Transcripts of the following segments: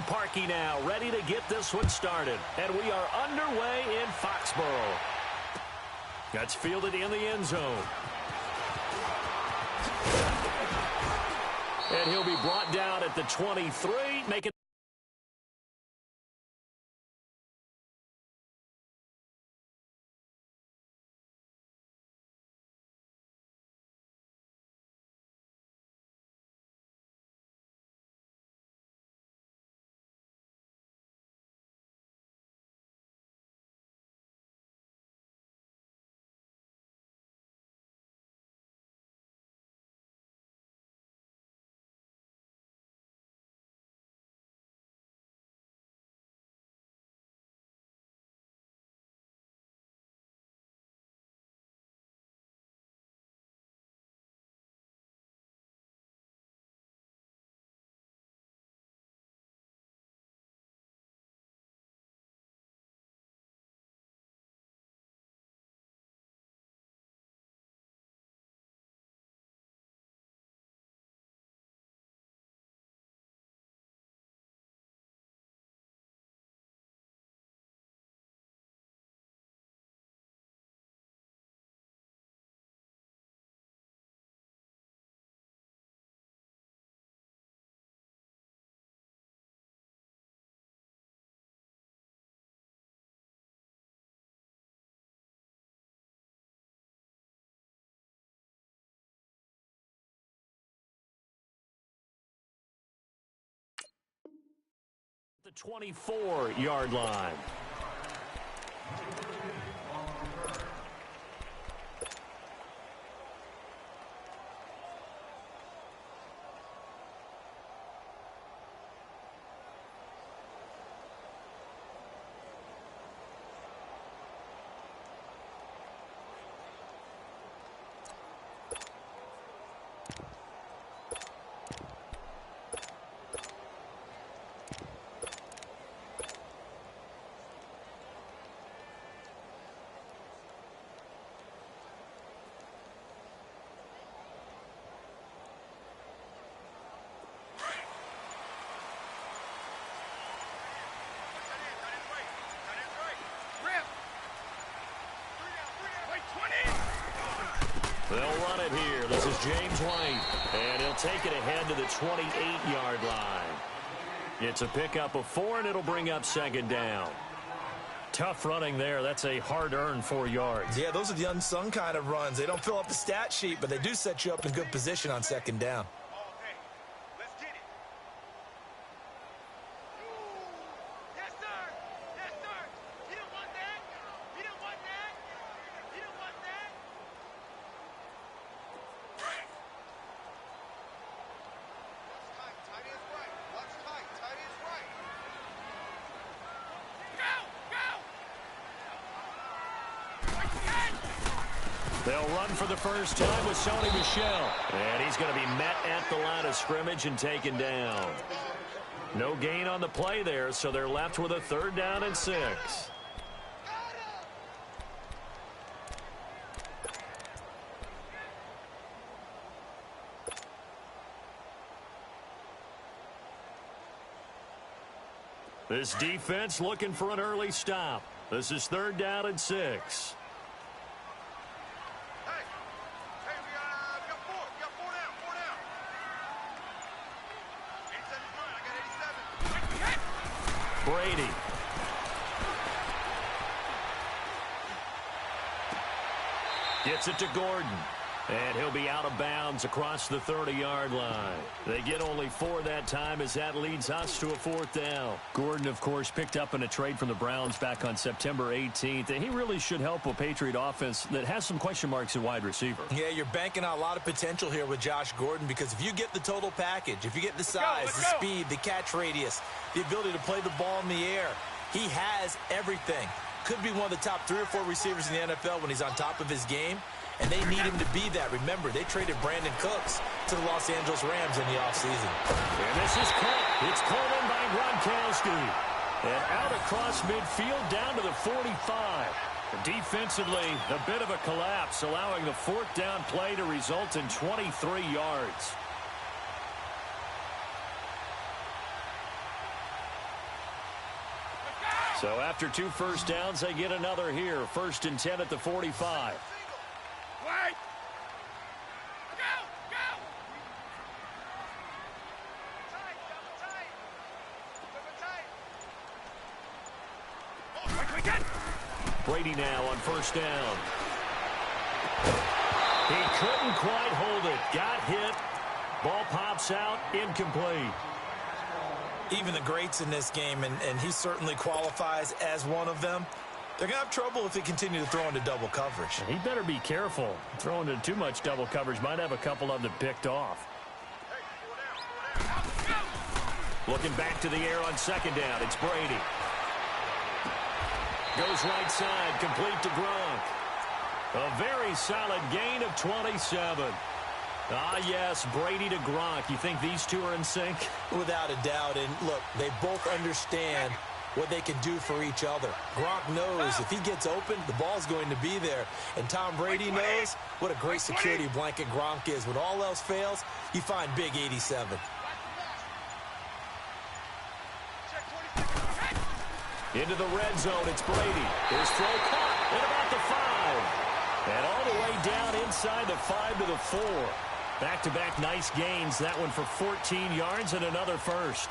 Parkey now, ready to get this one started. And we are underway in Foxborough. That's fielded in the end zone. And he'll be brought down at the 23, making the 24-yard line. They'll run it here. This is James White. And he'll take it ahead to the 28-yard line. It's a pickup of 4, and it'll bring up second down. Tough running there. That's a hard-earned 4 yards. Yeah, those are the unsung kind of runs. They don't fill up the stat sheet, but they do set you up in good position on second down. They'll run for the first time with Sony Michel. And he's going to be met at the line of scrimmage and taken down. No gain on the play there, so they're left with a 3rd down and 6. This defense looking for an early stop. This is 3rd down and 6. Brady. Gets it to Gordon. And he'll be out of bounds across the 30-yard line. They get only 4 that time as that leads us to a 4th down. Gordon, of course, picked up in a trade from the Browns back on September 18th. And he really should help a Patriot offense that has some question marks at wide receiver. Yeah, you're banking on a lot of potential here with Josh Gordon because if you get the total package, if you get the size, the speed, the catch radius, the ability to play the ball in the air, he has everything. Could be one of the top 3 or 4 receivers in the NFL when he's on top of his game. And they need him to be that. Remember, they traded Brandon Cooks to the Los Angeles Rams in the offseason. And this is caught. It's caught in by Gronkowski. And out across midfield down to the 45. Defensively, a bit of a collapse, allowing the 4th down play to result in 23 yards. So after 2 first downs, they get another here. 1st and 10 at the 45. Wait! Brady now on 1st down. He couldn't quite hold it. Got hit. Ball pops out. Incomplete. Even the greats in this game, and he certainly qualifies as one of them, they're going to have trouble if they continue to throw into double coverage. He better be careful. Throwing into too much double coverage might have a couple of them picked off. Looking back to the air on 2nd down. It's Brady. Goes right side, complete to Gronk. A very solid gain of 27. Ah, yes, Brady to Gronk. You think these two are in sync? Without a doubt. And look, they both understand what they can do for each other. Gronk knows if he gets open, the ball's going to be there. And Tom Brady knows what a great security blanket Gronk is. When all else fails, you find big 87. Into the red zone, it's Brady. His throw caught at about the 5. And all the way down inside the 5 to the 4. Back-to-back nice gains. That one for 14 yards and another first.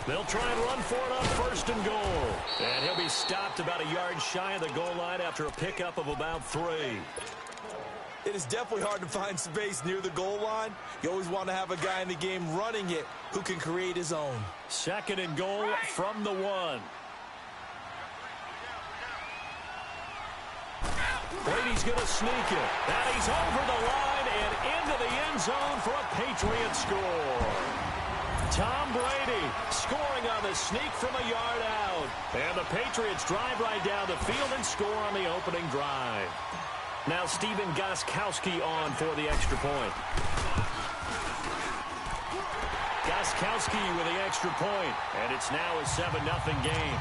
They'll try and run for it on 1st and goal. And he'll be stopped about a yard shy of the goal line after a pickup of about 3. It is definitely hard to find space near the goal line. You always want to have a guy in the game running it who can create his own. 2nd and goal from the 1. Brady's going to sneak it. And he's over the line and into the end zone for a Patriot score. Tom Brady scoring on the sneak from a yard out. And the Patriots drive right down the field and score on the opening drive. Now Stephen Gostkowski on for the extra point. Gostkowski with the extra point, and it's now a 7-0 game.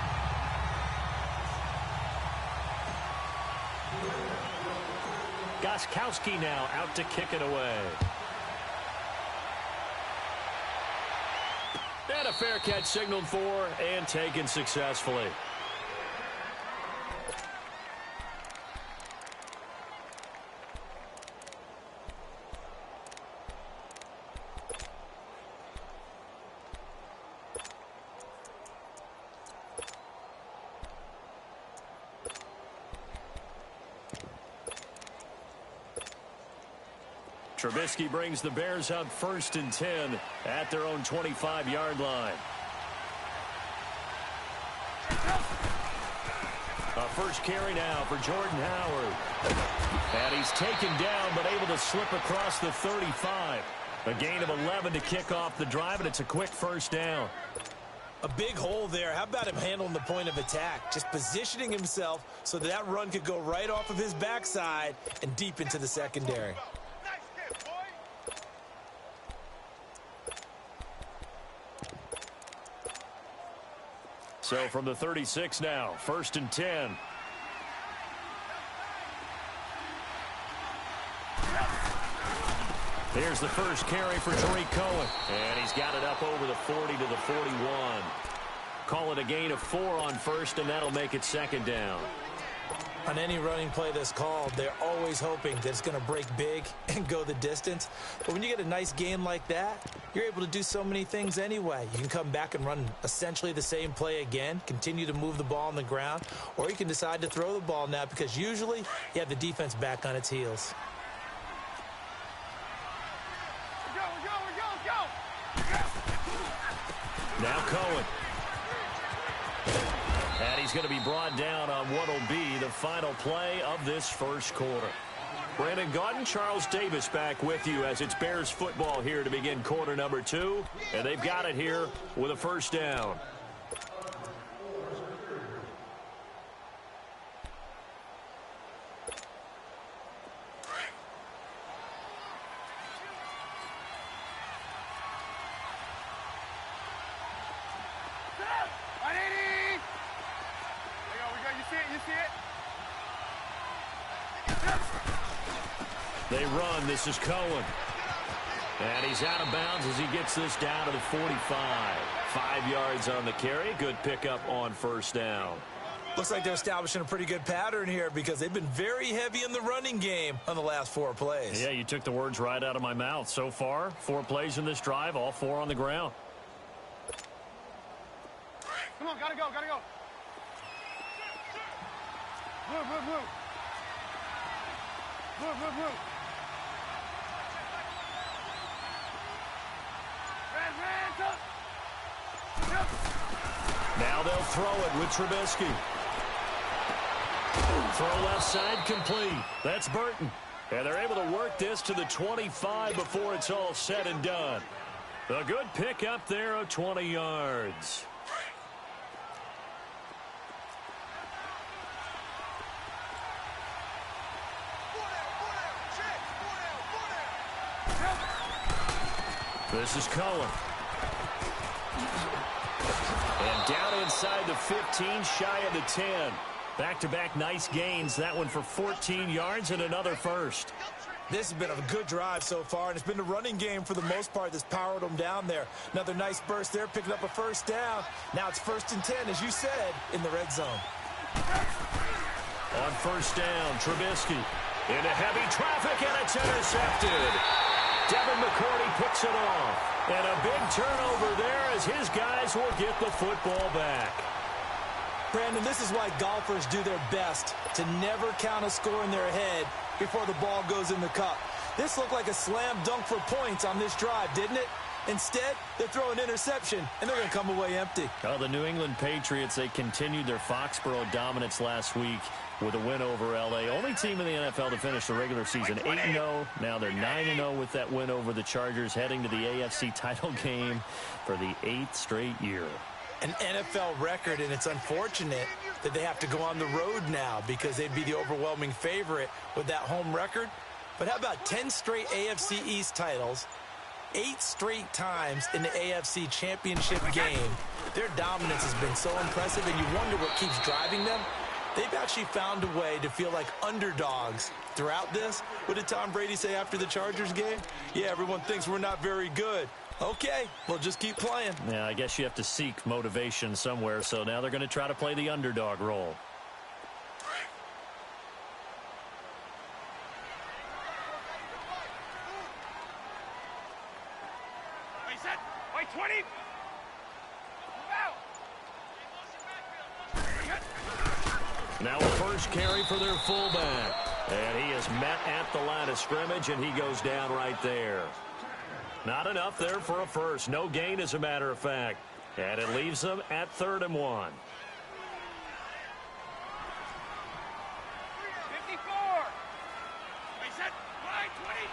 Gostkowski now out to kick it away. And a fair catch signaled for and taken successfully. Trubisky brings the Bears up 1st and 10 at their own 25-yard line. A first carry now for Jordan Howard. And he's taken down but able to slip across the 35. A gain of 11 to kick off the drive, and it's a quick 1st down. A big hole there. How about him handling the point of attack? Just positioning himself so that run could go right off of his backside and deep into the secondary. So from the 36 now, 1st and 10. Here's the first carry for Tariq Cohen. And he's got it up over the 40 to the 41. Call it a gain of 4 on 1st, and that'll make it 2nd down. On any running play that's called, they're always hoping that it's going to break big and go the distance. But when you get a nice gain like that, you're able to do so many things anyway. You can come back and run essentially the same play again, continue to move the ball on the ground, or you can decide to throw the ball now because usually you have the defense back on its heels. Now Cohen. And he's going to be brought down on what will be the final play of this first quarter. Brandon Gaudin, Charles Davis back with you as it's Bears football here to begin quarter number 2. And they've got it here with a 1st down. They run. This is Cohen. And he's out of bounds as he gets this down to the 45. 5 yards on the carry. Good pickup on first down. Looks like they're establishing a pretty good pattern here because they've been very heavy in the running game on the last 4 plays. Yeah, you took the words right out of my mouth. So far, 4 plays in this drive, all 4 on the ground. Come on, gotta go, gotta go. Move, move, move. Move, move, move. Now they'll throw it with Trubisky. Throw left side complete. That's Burton. And they're able to work this to the 25 before it's all said and done. A good pick up there of 20 yards. This is Cohen. And down inside the 15, shy of the 10. Back-to-back nice gains. That one for 14 yards and another first. This has been a good drive so far, and it's been the running game for the most part that's powered them down there. Another nice burst there, picking up a first down. Now it's 1st and 10, as you said, in the red zone. On first down, Trubisky into heavy traffic, and it's intercepted. Devin McCourty picks it off. And a big turnover there as his guys will get the football back. Brandon, this is why golfers do their best to never count a score in their head before the ball goes in the cup. This looked like a slam dunk for points on this drive, didn't it? Instead, they throw an interception, and they're going to come away empty. Oh, the New England Patriots, they continued their Foxborough dominance last week with a win over L.A. Only team in the NFL to finish the regular season 8-0. Now they're 9-0 with that win over the Chargers, heading to the AFC title game for the 8th straight year. An NFL record, and it's unfortunate that they have to go on the road now because they'd be the overwhelming favorite with that home record. But how about 10 straight AFC East titles, 8 straight times in the AFC Championship game? Their dominance has been so impressive, and you wonder what keeps driving them. They've actually found a way to feel like underdogs throughout this. What did Tom Brady say after the Chargers game? Yeah, everyone thinks we're not very good. Okay, well, just keep playing. Yeah, I guess you have to seek motivation somewhere, so now they're going to try to play the underdog role. Wait, set. Wait, 20. Move out. Now a first carry for their fullback. And he is met at the line of scrimmage, and he goes down right there. Not enough there for a first. No gain, as a matter of fact. And it leaves them at 3rd and 1. 54. Wait, set. Line, 20.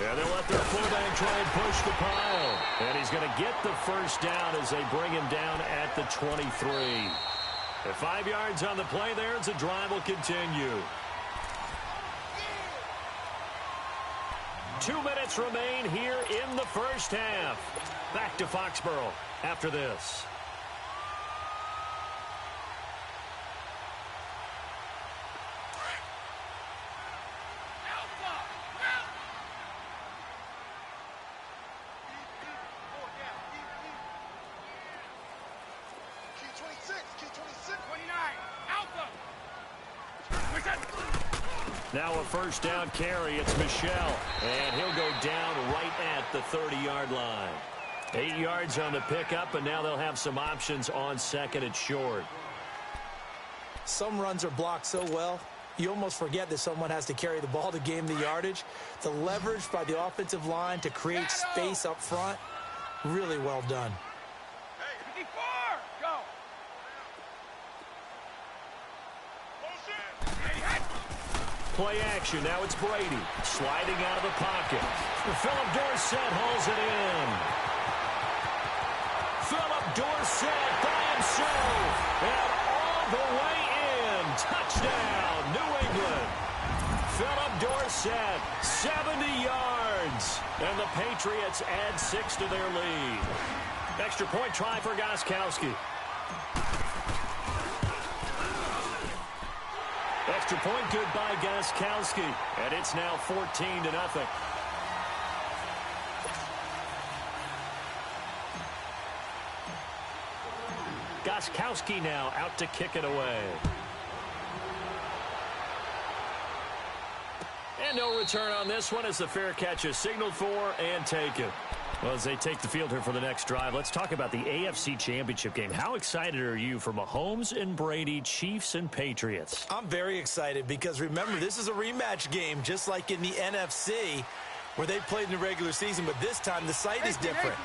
And they'll let their fullback try and push the pile. And he's going to get the first down as they bring him down at the 23. At 5 yards on the play there, as the drive will continue. 2 minutes remain here in the first half. Back to Foxborough after this. Now a first down carry. It's Michelle. And he'll go down right at the 30-yard line. 8 yards on the pickup, and now they'll have some options on 2nd and short. Some runs are blocked so well, you almost forget that someone has to carry the ball to gain the yardage. The leverage by the offensive line to create space up front, really well done. Hey, 54. Go. Play action. Now it's Brady sliding out of the pocket. Philip Dorsett hauls it in. Philip Dorsett by himself. And all the way in. Touchdown, New England. Philip Dorsett, 70 yards. And the Patriots add 6 to their lead. Extra point try for Gostkowski. extra point, good by Gostkowski. And it's now 14-0. Gostkowski now out to kick it away. And no return on this one as the fair catch is signaled for and taken. Well, as they take the field here for the next drive, let's talk about the AFC Championship game. How excited are you for Mahomes and Brady, Chiefs and Patriots? I'm very excited because, remember, this is a rematch game, just like in the NFC, where they played in the regular season, but this time the site is different.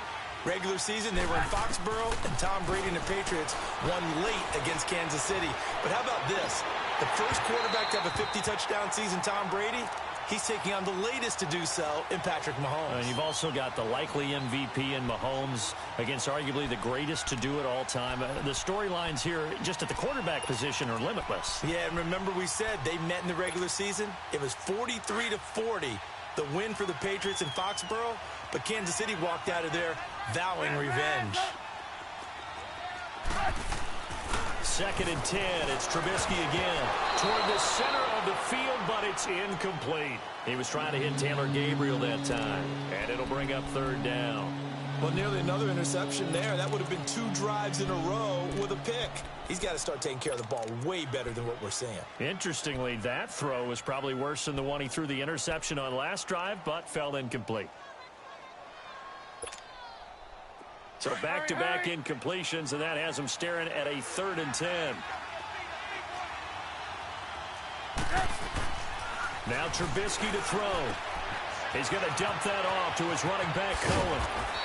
Regular season, they were in Foxborough, and Tom Brady and the Patriots won late against Kansas City. But how about this? The first quarterback to have a 50-touchdown season, Tom Brady, he's taking on the latest to do so in Patrick Mahomes. And you've also got the likely MVP in Mahomes against arguably the greatest to do it all time. The storylines here just at the quarterback position are limitless. Yeah, and remember we said they met in the regular season? It was 43-40, the win for the Patriots in Foxborough, but Kansas City walked out of there vowing revenge. 2nd and 10. It's Trubisky again. Toward the center of the field, but it's incomplete. He was trying to hit Taylor Gabriel that time. And it'll bring up 3rd down. Well, nearly another interception there. That would have been 2 drives in a row with a pick. He's got to start taking care of the ball way better than what we're seeing. Interestingly, that throw was probably worse than the one he threw the interception on last drive, but fell incomplete. So back-to-back incompletions, and that has him staring at a 3rd and 10. Now Trubisky to throw. He's going to dump that off to his running back, Cohen.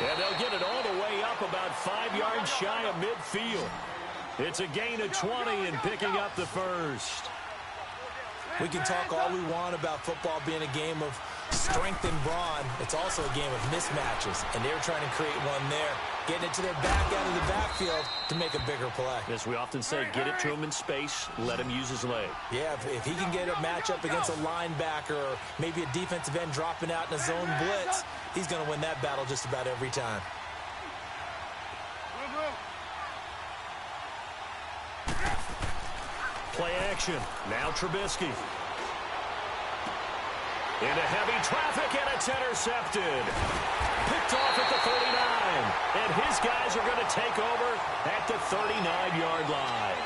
And they'll get it all the way up about 5 yards shy of midfield. It's a gain of 20 and picking up the first. We can talk all we want about football being a game of strength and brawn. It's also a game of mismatches, and they were trying to create one there, getting it to their back out of the backfield to make a bigger play. As we often say, get it to him in space, let him use his leg. Yeah, if he can get a matchup against a linebacker or maybe a defensive end dropping out in a zone blitz, he's going to win that battle just about every time. Play action. Now Trubisky. Into heavy traffic, and it's intercepted. Picked off at the 39. And his guys are going to take over at the 39-yard line.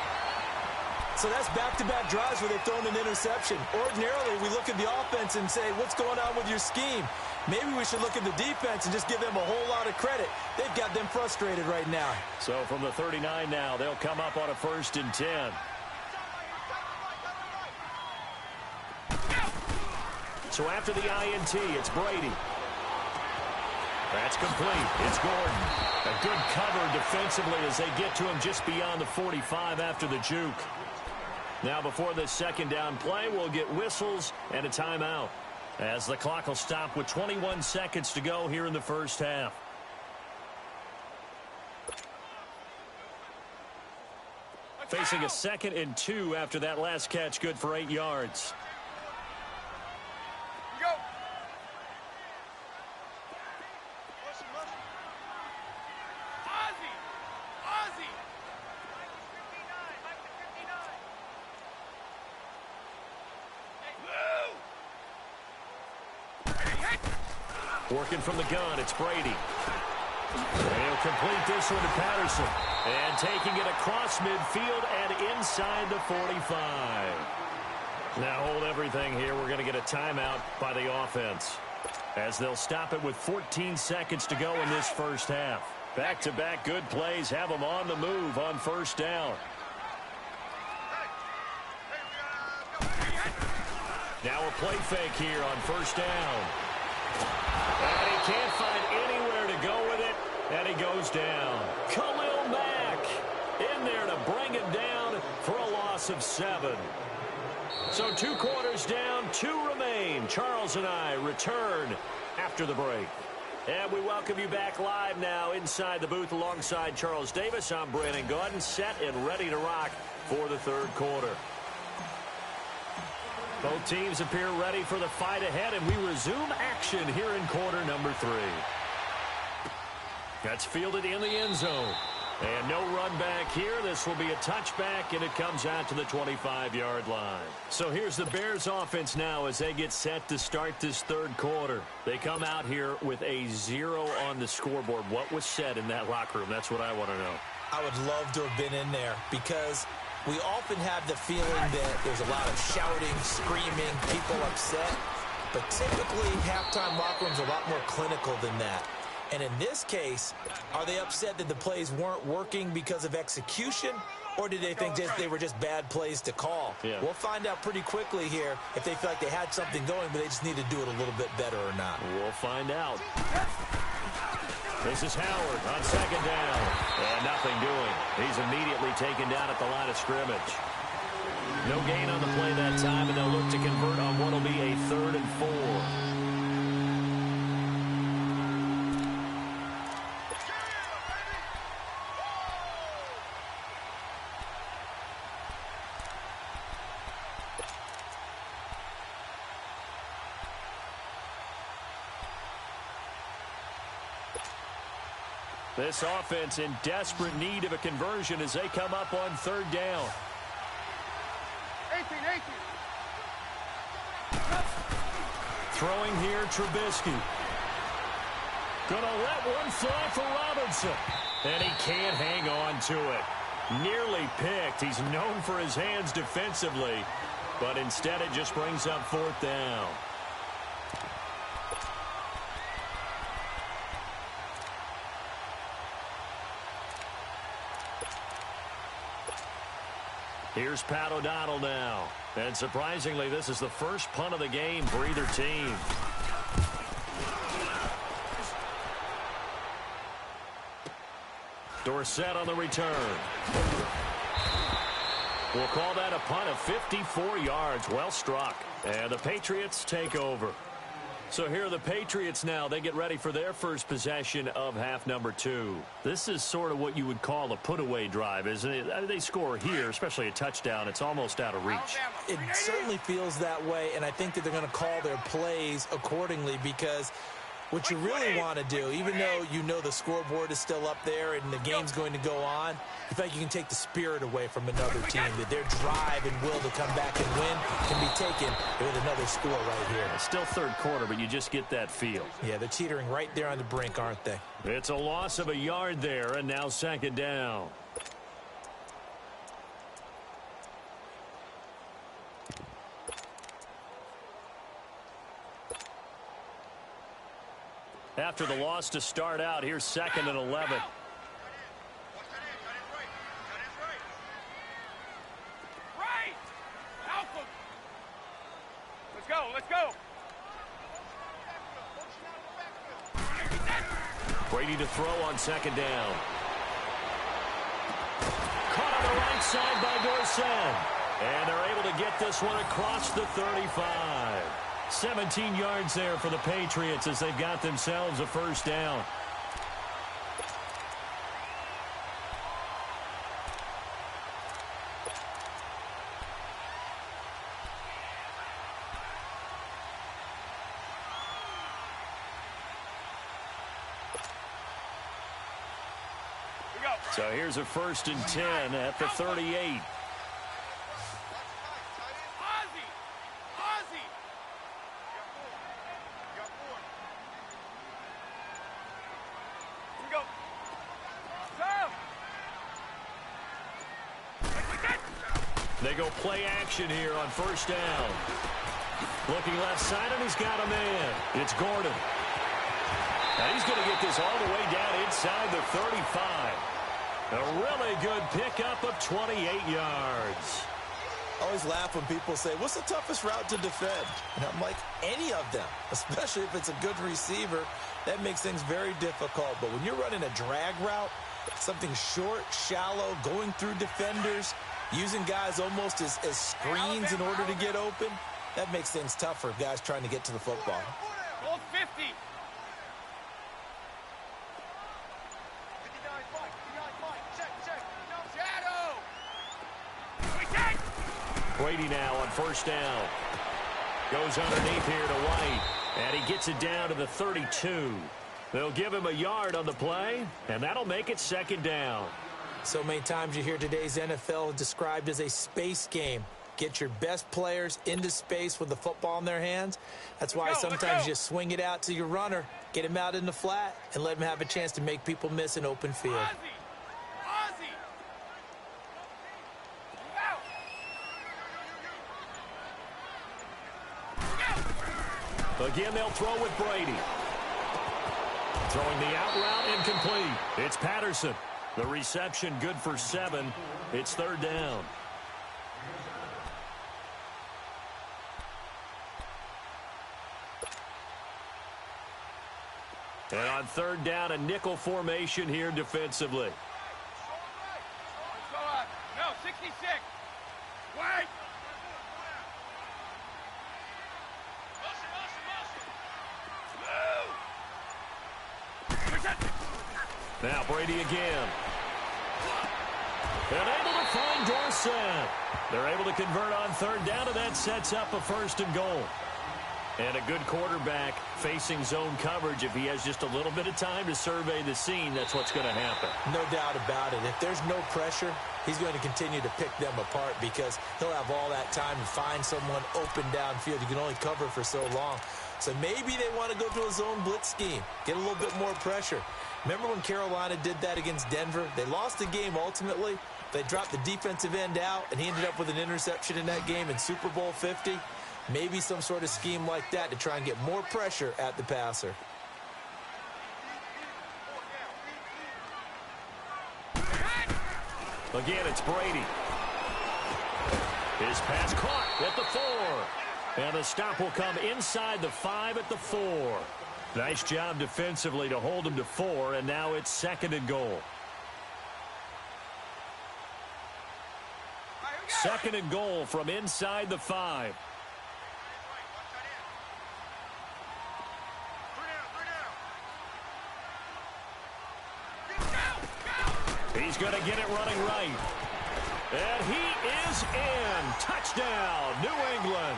So that's back-to-back drives where they've thrown an interception. Ordinarily, we look at the offense and say, what's going on with your scheme? Maybe we should look at the defense and just give them a whole lot of credit. They've got them frustrated right now. So from the 39 now, they'll come up on a 1st and 10. So after the INT, it's Brady. That's complete. It's Gordon. A good cover defensively as they get to him just beyond the 45 after the juke. Now before this 2nd down play, we'll get whistles and a timeout, as the clock will stop with 21 seconds to go here in the first half. Facing a 2nd and 2 after that last catch, good for 8 yards. Working from the gun, it's Brady. And he'll complete this one to Patterson. And taking it across midfield and inside the 45. Now hold everything here. We're going to get a timeout by the offense, as they'll stop it with 14 seconds to go in this first half. Back-to-back good plays have them on the move on 1st down. Now a play fake here on 1st down. And he can't find anywhere to go with it, and he goes down. Khalil Mack in there to bring him down for a loss of 7. So 2 quarters down, 2 remain. Charles and I return after the break. And we welcome you back live now inside the booth alongside Charles Davis. I'm Brandon Gaudin, set and ready to rock for the 3rd quarter. Both teams appear ready for the fight ahead, and we resume action here in quarter number 3. That's fielded in the end zone. And no run back here. This will be a touchback, and it comes out to the 25-yard line. So here's the Bears offense now as they get set to start this third quarter. They come out here with a 0 on the scoreboard. What was said in that locker room? That's what I want to know. I would love to have been in there because we often have the feeling that there's a lot of shouting, screaming, people upset. But typically, halftime locker rooms are a lot more clinical than that. And in this case, are they upset that the plays weren't working because of execution, or did they think they were just bad plays to call? Yeah. We'll find out pretty quickly here if they feel like they had something going, but they just need to do it a little bit better or not. We'll find out. This is Howard on second down. And nothing doing. He's immediately taken down at the line of scrimmage. No gain on the play that time, and they'll look to convert on what will be a 3rd and 4. This offense in desperate need of a conversion as they come up on 3rd down. 18. Throwing here, Trubisky. Gonna let one fly for Robinson. And he can't hang on to it. Nearly picked. He's known for his hands defensively. But instead it just brings up 4th down. Here's Pat O'Donnell now. And surprisingly, this is the first punt of the game for either team. Dorsett on the return. We'll call that a punt of 54 yards. Well struck. And the Patriots take over. So here are the Patriots now. They get ready for their first possession of half number 2. This is sort of what you would call a put-away drive, isn't it? I mean, they score here, especially a touchdown. It's almost out of reach. It certainly feels that way, and I think that they're going to call their plays accordingly because what you really want to do, even though you know the scoreboard is still up there and the game's going to go on, you feel like you can take the spirit away from another team, that their drive and will to come back and win can be taken with another score right here. It's still third quarter, but you just get that feel. Yeah, they're teetering right there on the brink, aren't they? It's a loss of a yard there, and now 2nd down. After the loss to start out, here's 2nd and 11. Right! Alpha! Let's go! Brady to throw on 2nd down. Caught on the right side by Dorsett. And they're able to get this one across the 35. 17 yards there for the Patriots as they've got themselves a 1st down. So here's a 1st and 10 at the 38. They go play action here on 1st down. Looking left side, and he's got a man. It's Gordon. And he's going to get this all the way down inside the 35. A really good pickup of 28 yards. I always laugh when people say, what's the toughest route to defend? And I'm like, any of them, especially if it's a good receiver. That makes things very difficult. But when you're running a drag route, something short, shallow, going through defenders, using guys almost as screens in order to get open, that makes things tough for guys trying to get to the football. Hold 50. Brady now on 1st down. Goes underneath here to White. And he gets it down to the 32. They'll give him a yard on the play, and that'll make it 2nd down. So many times you hear today's NFL described as a space game. Get your best players into space with the football in their hands. That's why sometimes you swing it out to your runner, get him out in the flat, and let him have a chance to make people miss an open field. Again, they'll throw with Brady. Throwing the out route incomplete. It's Patterson. The reception good for 7. It's 3rd down. And on 3rd down, a nickel formation here defensively. No, 66. Wait. Now Brady again. And able to find Dorsett. They're able to convert on 3rd down, and that sets up a 1st and goal. And a good quarterback facing zone coverage. If he has just a little bit of time to survey the scene, that's what's going to happen. No doubt about it. If there's no pressure, he's going to continue to pick them apart because he'll have all that time to find someone open downfield. You can only cover for so long. So maybe they want to go to a zone blitz scheme, get a little bit more pressure. Remember when Carolina did that against Denver? They lost the game ultimately. They dropped the defensive end out, and he ended up with an interception in that game in Super Bowl 50. Maybe some sort of scheme like that to try and get more pressure at the passer. Again, it's Brady. His pass caught at the 4. And the stop will come inside the 5 at the 4. Nice job defensively to hold him to 4, and now it's 2nd and goal. 2nd and goal from inside the 5. He's going to get it running right. And he is in. Touchdown, New England.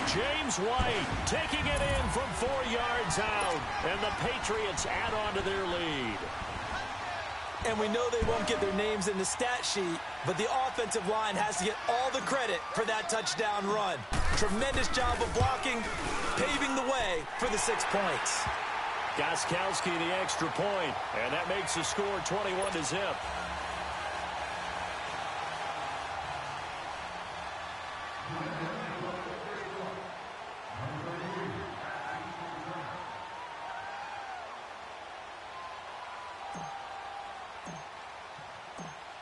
James White taking it in from 4 yards out. And the Patriots add on to their lead. And we know they won't get their names in the stat sheet, but the offensive line has to get all the credit for that touchdown run. Tremendous job of blocking, paving the way for the 6 points. Gostkowski the extra point, and that makes the score 21-0.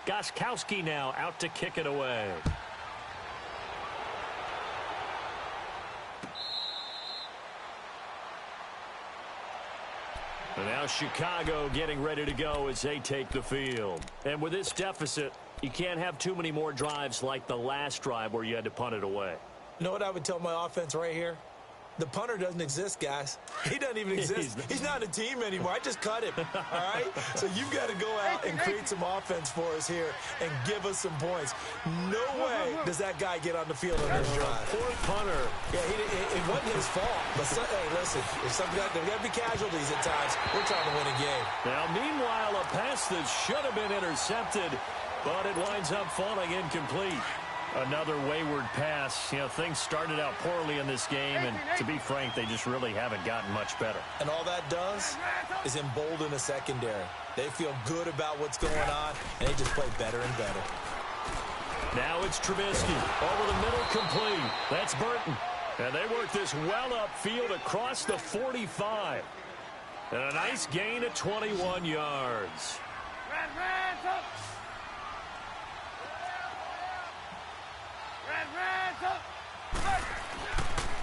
Gostkowski now out to kick it away. And now Chicago getting ready to go as they take the field. And with this deficit, you can't have too many more drives like the last drive where you had to punt it away. You know what I would tell my offense right here? The punter doesn't exist, guys. He doesn't even exist. He's not a team anymore. I just cut him, all right? So you've got to go out and create some offense for us here and give us some points. No way does that guy get on the field on this drive. Poor punter. Yeah, it wasn't his fault. But, hey, listen, there's got to be casualties at times. We're trying to win a game. Now, meanwhile, a pass that should have been intercepted, but it winds up falling incomplete. Another wayward pass. You know, things started out poorly in this game, and to be frank, they just really haven't gotten much better. And all that does is embolden a secondary. They feel good about what's going on, and they just play better and better. Now it's Trubisky. Over the middle, complete. That's Burton. And they work this well upfield across the 45. And a nice gain of 21 yards.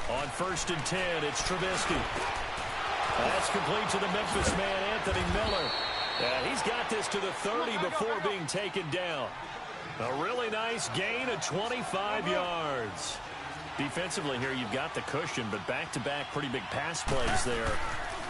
On 1st and 10, it's Trubisky. That's complete to the Memphis man, Anthony Miller. He's got this to the 30 before being taken down. A really nice gain of 25 yards. Defensively here, you've got the cushion, but back-to-back pretty big pass plays there.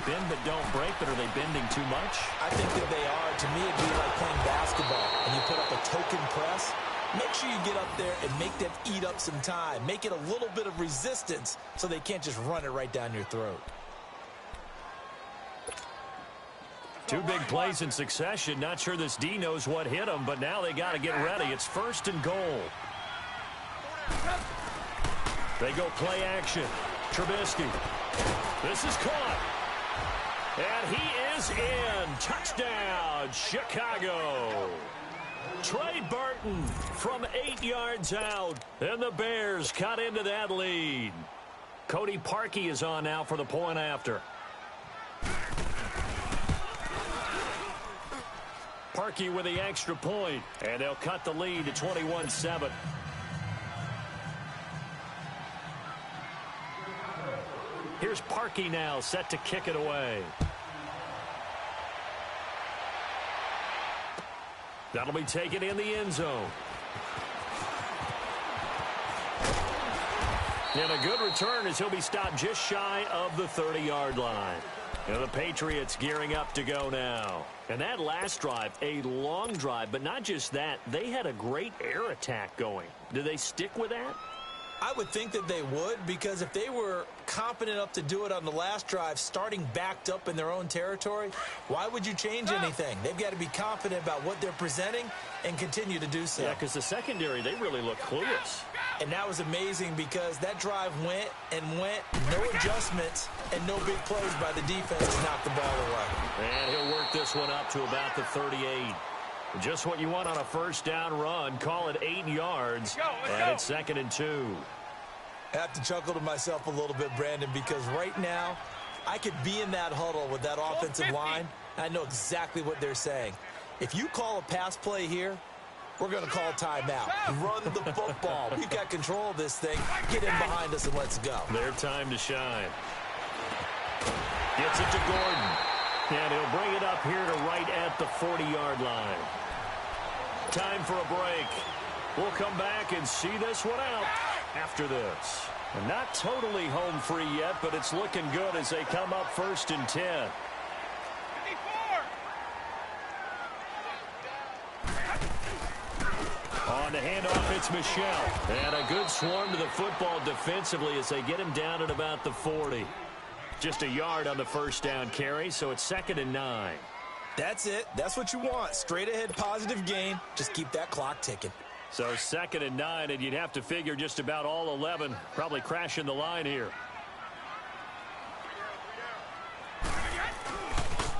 Bend but don't break, but are they bending too much? I think that they are. To me, it'd be like playing basketball, and you put up a token press. Make sure you get up there and make them eat up some time. Make it a little bit of resistance so they can't just run it right down your throat. Two big plays in succession. Not sure this D knows what hit him, but now they got to get ready. It's 1st and goal. They go play action. Trubisky. This is caught. And he is in. Touchdown, Chicago. Trey Burton from 8 yards out. And the Bears cut into that lead. Cody Parkey is on now for the point after. Parkey with the extra point. And they'll cut the lead to 21-7. Here's Parkey now, set to kick it away. That'll be taken in the end zone. And a good return as he'll be stopped just shy of the 30-yard line. And the Patriots gearing up to go now. And that last drive, a long drive, but not just that. They had a great air attack going. Do they stick with that? I would think that they would, because if they were confident enough to do it on the last drive, starting backed up in their own territory, why would you change anything? They've got to be confident about what they're presenting and continue to do so. Yeah, because the secondary, they really look clueless. And that was amazing because that drive went and went, no adjustments, and no big plays by the defense to knock the ball away. And he'll work this one up to about the 38. Just what you want on a first down run. Call it 8 yards. And it's 2nd and 2. I have to chuckle to myself a little bit, Brandon, because right now I could be in that huddle with that offensive line. And I know exactly what they're saying. If you call a pass play here, we're going to call timeout. Run the football. We've got control of this thing. Get in behind us and let's go. Their time to shine. Gets it to Gordon. And he'll bring it up here to right at the 40-yard line. Time for a break. We'll come back and see this one out after this. And not totally home free yet, but it's looking good as they come up 1st and 10. 54. On the handoff, it's Michel. And a good swarm to the football defensively as they get him down at about the 40. Just a yard on the first down carry, so it's 2nd and 9. That's it. That's what you want. Straight ahead positive gain. Just keep that clock ticking. So 2nd and 9, and you'd have to figure just about all 11 probably crashing the line here.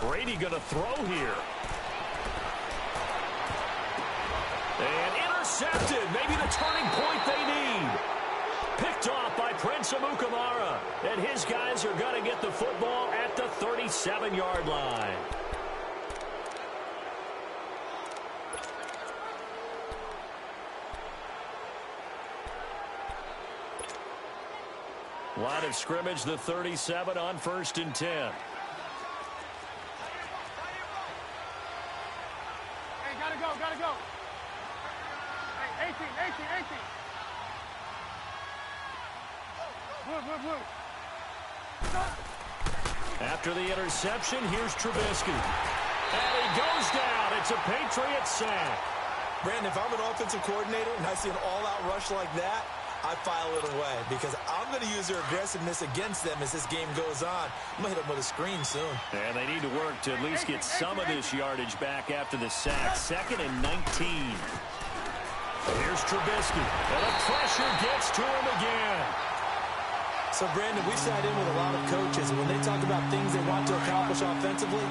Brady going to throw here. And intercepted. Maybe the turning point they need. Picked off by Prince Amukamara. And his guys are going to get the football at the 37-yard line. Line of scrimmage, the 37 on 1st and 10. Hey, gotta go, gotta go. Hey, 18. Blue. After the interception, here's Trubisky. And he goes down. It's a Patriot sack. Brandon, if I'm an offensive coordinator and I see an all-out rush like that, I file it away because I'm going to use their aggressiveness against them as this game goes on. I'm going to hit them with a screen soon. And they need to work to at least get some of this yardage back after the sack. 2nd and 19. Here's Trubisky. And the pressure gets to him again. So, Brandon, we sat in with a lot of coaches, and when they talk about things they want to accomplish offensively,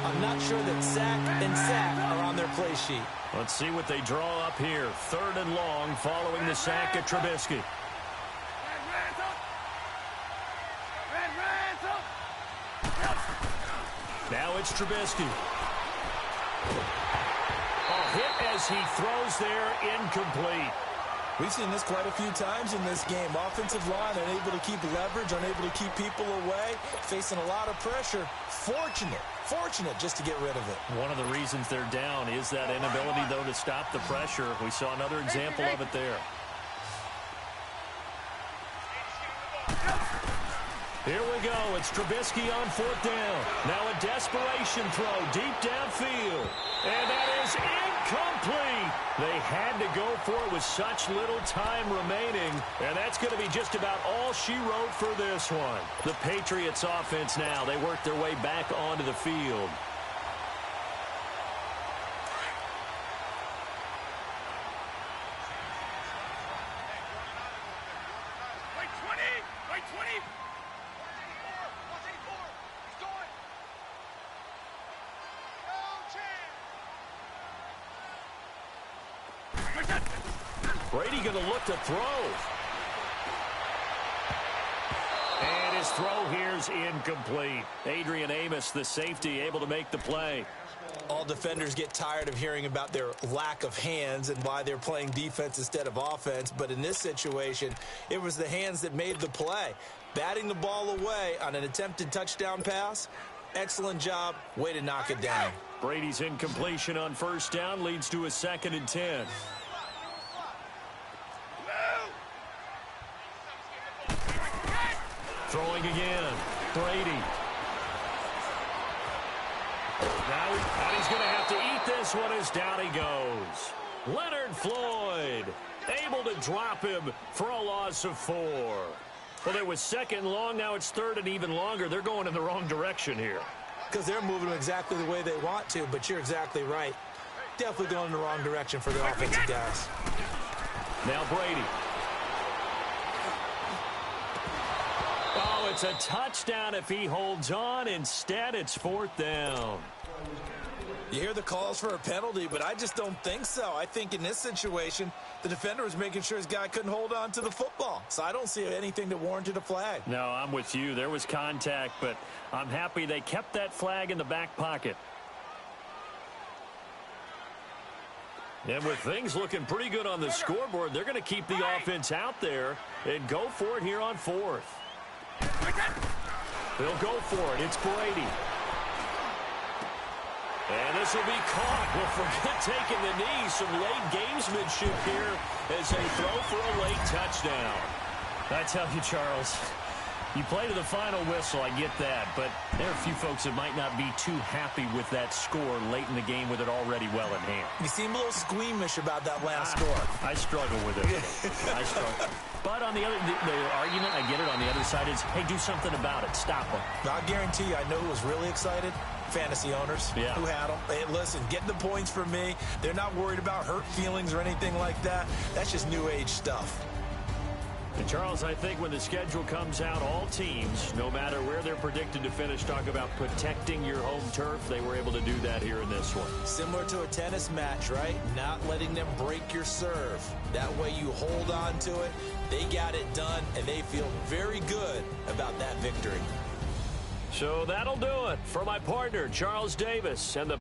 I'm not sure that sack and sack are on their play sheet. Let's see what they draw up here. 3rd and long following the sack at Trubisky. Now it's Trubisky. A hit as he throws there, incomplete. We've seen this quite a few times in this game. Offensive line unable to keep leverage, unable to keep people away, facing a lot of pressure. Fortunate just to get rid of it. One of the reasons they're down is that inability, though, to stop the pressure. We saw another example of it there. Here we go. It's Trubisky on 4th down. Now a desperation throw deep downfield. And that is incomplete. They had to go for it with such little time remaining. And that's going to be just about all she wrote for this one. The Patriots offense now. They work their way back onto the field. Right 20. Brady going to look to throw. And his throw here's incomplete. Adrian Amos, the safety, able to make the play. All defenders get tired of hearing about their lack of hands and why they're playing defense instead of offense. But in this situation, it was the hands that made the play. Batting the ball away on an attempted touchdown pass. Excellent job. Way to knock it down. Brady's incompletion on first down leads to a 2nd and 10. Throwing again. Brady. Now he's going to have to eat this one as down he goes. Leonard Floyd able to drop him for a loss of 4. Well, it was 2nd and long. Now it's 3rd and even longer. They're going in the wrong direction here. Because they're moving exactly the way they want to, but you're exactly right. Definitely going in the wrong direction for the offensive guys. Now Brady. Oh, it's a touchdown if he holds on. Instead, it's 4th down. You hear the calls for a penalty, but I just don't think so. I think in this situation, the defender was making sure his guy couldn't hold on to the football. So I don't see anything that warranted a flag. No, I'm with you. There was contact, but I'm happy they kept that flag in the back pocket. And with things looking pretty good on the scoreboard, they're going to keep the offense out there and go for it here on 4th. They'll go for it. It's Brady. And this will be caught. Well, forget taking the knee. Some late gamesmanship here as they throw for a late touchdown. I tell you, Charles, you play to the final whistle, I get that. But there are a few folks that might not be too happy with that score late in the game with it already well in hand. You seem a little squeamish about that last score. I struggle with it. I struggle. But on the other, the argument, I get it, on the other side is, hey, do something about it. Stop them. I guarantee you, I know who was really excited. Fantasy owners who had them. Hey, listen, get the points for me. They're not worried about hurt feelings or anything like that. That's just new age stuff. And Charles, I think when the schedule comes out, all teams, no matter where they're predicted to finish, talk about protecting your home turf. They were able to do that here in this one. Similar to a tennis match, right? Not letting them break your serve. That way you hold on to it. They got it done, and they feel very good about that victory. So that'll do it for my partner, Charles Davis, and the